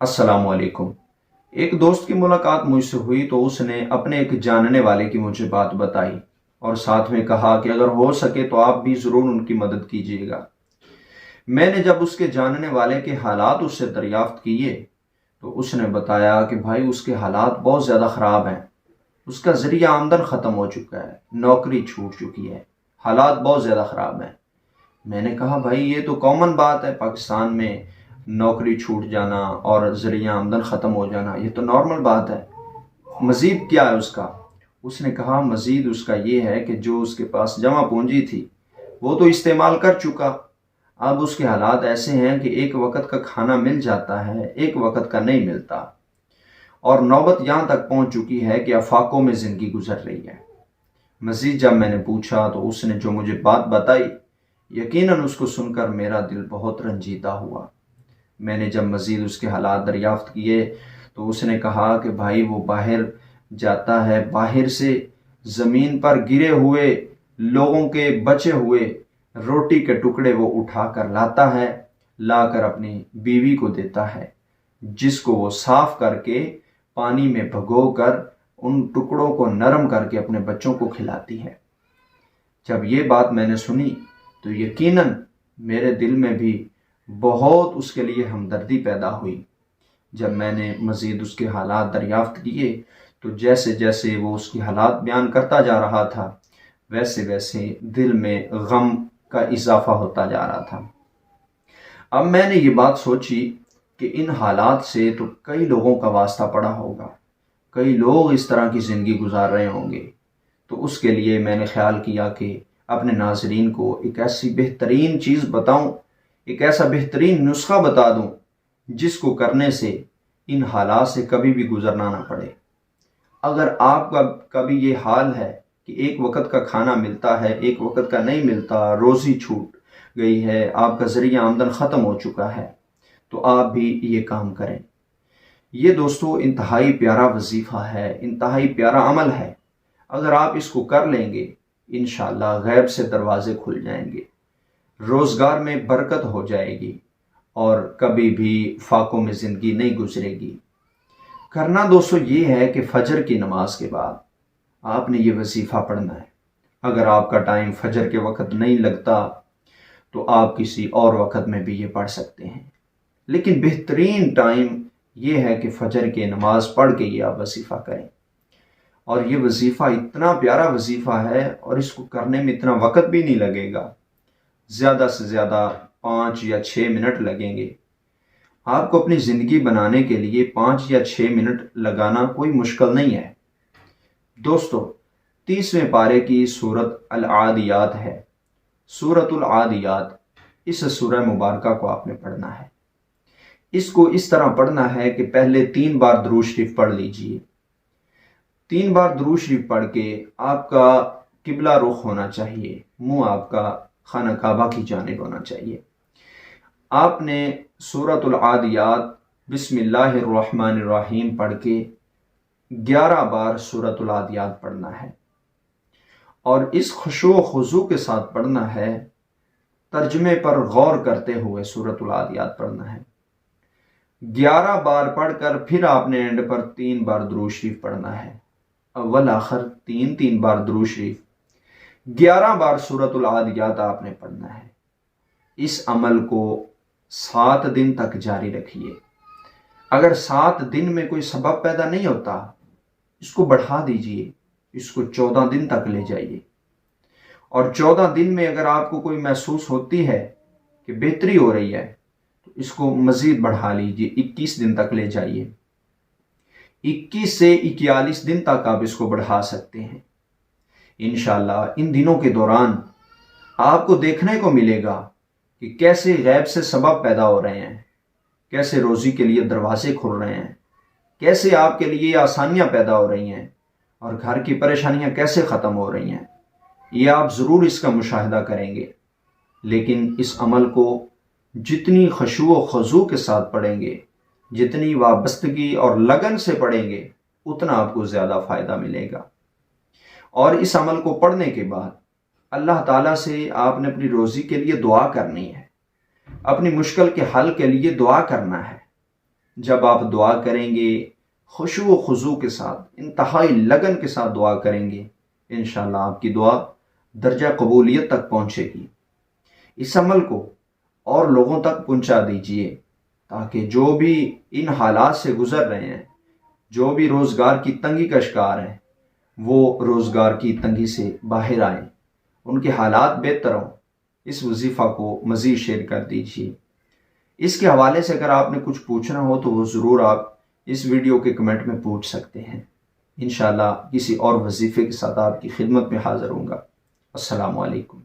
السلام علیکم۔ ایک دوست کی ملاقات مجھ سے ہوئی تو اس نے اپنے ایک جاننے والے کی مجھے بات بتائی اور ساتھ میں کہا کہ اگر ہو سکے تو آپ بھی ضرور ان کی مدد کیجیے گا۔ میں نے جب اس کے جاننے والے کے حالات اس سے دریافت کیے تو اس نے بتایا کہ بھائی اس کے حالات بہت زیادہ خراب ہیں۔ اس کا ذریعہ آمدن ختم ہو چکا ہے، نوکری چھوٹ چکی ہے، حالات بہت زیادہ خراب ہیں۔ میں نے کہا بھائی یہ تو کامن بات ہے، پاکستان میں نوکری چھوٹ جانا اور ذریعہ آمدن ختم ہو جانا یہ تو نارمل بات ہے، مزید کیا ہے اس کا؟ اس نے کہا مزید اس کا یہ ہے کہ جو اس کے پاس جمع پونجی تھی وہ تو استعمال کر چکا، اب اس کے حالات ایسے ہیں کہ ایک وقت کا کھانا مل جاتا ہے، ایک وقت کا نہیں ملتا، اور نوبت یہاں تک پہنچ چکی ہے کہ افاقوں میں زندگی گزر رہی ہے۔ مزید جب میں نے پوچھا تو اس نے جو مجھے بات بتائی یقیناً اس کو سن کر میرا دل بہت رنجیدہ ہوا۔ میں نے جب مزید اس کے حالات دریافت کیے تو اس نے کہا کہ بھائی وہ باہر جاتا ہے، باہر سے زمین پر گرے ہوئے لوگوں کے بچے ہوئے روٹی کے ٹکڑے وہ اٹھا کر لاتا ہے، لا کر اپنی بیوی کو دیتا ہے، جس کو وہ صاف کر کے پانی میں بھگو کر ان ٹکڑوں کو نرم کر کے اپنے بچوں کو کھلاتی ہے۔ جب یہ بات میں نے سنی تو یقیناً میرے دل میں بھی بہت اس کے لیے ہمدردی پیدا ہوئی۔ جب میں نے مزید اس کے حالات دریافت کیے تو جیسے جیسے وہ اس کی حالات بیان کرتا جا رہا تھا ویسے ویسے دل میں غم کا اضافہ ہوتا جا رہا تھا۔ اب میں نے یہ بات سوچی کہ ان حالات سے تو کئی لوگوں کا واسطہ پڑا ہوگا، کئی لوگ اس طرح کی زندگی گزار رہے ہوں گے، تو اس کے لیے میں نے خیال کیا کہ اپنے ناظرین کو ایک ایسی بہترین چیز بتاؤں، ایک ایسا بہترین نسخہ بتا دوں جس کو کرنے سے ان حالات سے کبھی بھی گزرنا نہ پڑے۔ اگر آپ کا کبھی یہ حال ہے کہ ایک وقت کا کھانا ملتا ہے، ایک وقت کا نہیں ملتا، روزی چھوٹ گئی ہے، آپ کا ذریعہ آمدن ختم ہو چکا ہے، تو آپ بھی یہ کام کریں۔ یہ دوستو انتہائی پیارا وظیفہ ہے، انتہائی پیارا عمل ہے۔ اگر آپ اس کو کر لیں گے انشاءاللہ غیب سے دروازے کھل جائیں گے، روزگار میں برکت ہو جائے گی اور کبھی بھی فاقوں میں زندگی نہیں گزرے گی۔ کرنا دوستو یہ ہے کہ فجر کی نماز کے بعد آپ نے یہ وظیفہ پڑھنا ہے۔ اگر آپ کا ٹائم فجر کے وقت نہیں لگتا تو آپ کسی اور وقت میں بھی یہ پڑھ سکتے ہیں، لیکن بہترین ٹائم یہ ہے کہ فجر کی نماز پڑھ کے یہ آپ وظیفہ کریں۔ اور یہ وظیفہ اتنا پیارا وظیفہ ہے اور اس کو کرنے میں اتنا وقت بھی نہیں لگے گا، زیادہ سے زیادہ 5 یا 6 منٹ لگیں گے۔ آپ کو اپنی زندگی بنانے کے لیے 5 یا 6 منٹ لگانا کوئی مشکل نہیں ہے۔ دوستو 30ویں پارے کی سورت العادیات ہے، سورت العادیات، اس سورہ مبارکہ کو آپ نے پڑھنا ہے۔ اس کو اس طرح پڑھنا ہے کہ پہلے 3 بار درود شریف پڑھ لیجئے۔ 3 بار درود شریف پڑھ کے آپ کا قبلہ رخ ہونا چاہیے، منہ آپ کا خانہ کعبہ کی جانب ہونا چاہیے۔ آپ نے سورۃ العادیات بسم اللہ الرحمن الرحیم پڑھ کے 11 بار سورۃ العادیات پڑھنا ہے، اور اس خشوع و خضوع کے ساتھ پڑھنا ہے، ترجمے پر غور کرتے ہوئے سورۃ العادیات پڑھنا ہے۔ 11 بار پڑھ کر پھر آپ نے اینڈ پر 3 بار درود شریف پڑھنا ہے، اول آخر 3 بار درود شریف، 11 بار سورۃ العادیات آپ نے پڑھنا ہے۔ اس عمل کو 7 دن تک جاری رکھیے۔ اگر 7 دن میں کوئی سبب پیدا نہیں ہوتا اس کو بڑھا دیجئے، اس کو 14 دن تک لے جائیے، اور 14 دن میں اگر آپ کو کوئی محسوس ہوتی ہے کہ بہتری ہو رہی ہے تو اس کو مزید بڑھا لیجئے، 21 دن تک لے جائیے، 21 سے 41 دن تک آپ اس کو بڑھا سکتے ہیں۔ انشاءاللہ ان دنوں کے دوران آپ کو دیکھنے کو ملے گا کہ کیسے غیب سے سبب پیدا ہو رہے ہیں، کیسے روزی کے لیے دروازے کھل رہے ہیں، کیسے آپ کے لیے آسانیاں پیدا ہو رہی ہیں، اور گھر کی پریشانیاں کیسے ختم ہو رہی ہیں۔ یہ آپ ضرور اس کا مشاہدہ کریں گے، لیکن اس عمل کو جتنی خشوع و خضوع کے ساتھ پڑھیں گے، جتنی وابستگی اور لگن سے پڑھیں گے، اتنا آپ کو زیادہ فائدہ ملے گا۔ اور اس عمل کو پڑھنے کے بعد اللہ تعالیٰ سے آپ نے اپنی روزی کے لیے دعا کرنی ہے، اپنی مشکل کے حل کے لیے دعا کرنا ہے۔ جب آپ دعا کریں گے خشوع و خضوع کے ساتھ، انتہائی لگن کے ساتھ دعا کریں گے، انشاءاللہ آپ کی دعا درجہ قبولیت تک پہنچے گی۔ اس عمل کو اور لوگوں تک پہنچا دیجئے تاکہ جو بھی ان حالات سے گزر رہے ہیں، جو بھی روزگار کی تنگی کا شکار ہیں، وہ روزگار کی تنگی سے باہر آئیں، ان کے حالات بہتر ہوں۔ اس وظیفہ کو مزید شیئر کر دیجئے۔ اس کے حوالے سے اگر آپ نے کچھ پوچھنا ہو تو وہ ضرور آپ اس ویڈیو کے کمنٹ میں پوچھ سکتے ہیں۔ انشاءاللہ کسی اور وظیفے کے ساتھ آپ کی خدمت میں حاضر ہوں گا۔ السلام علیکم۔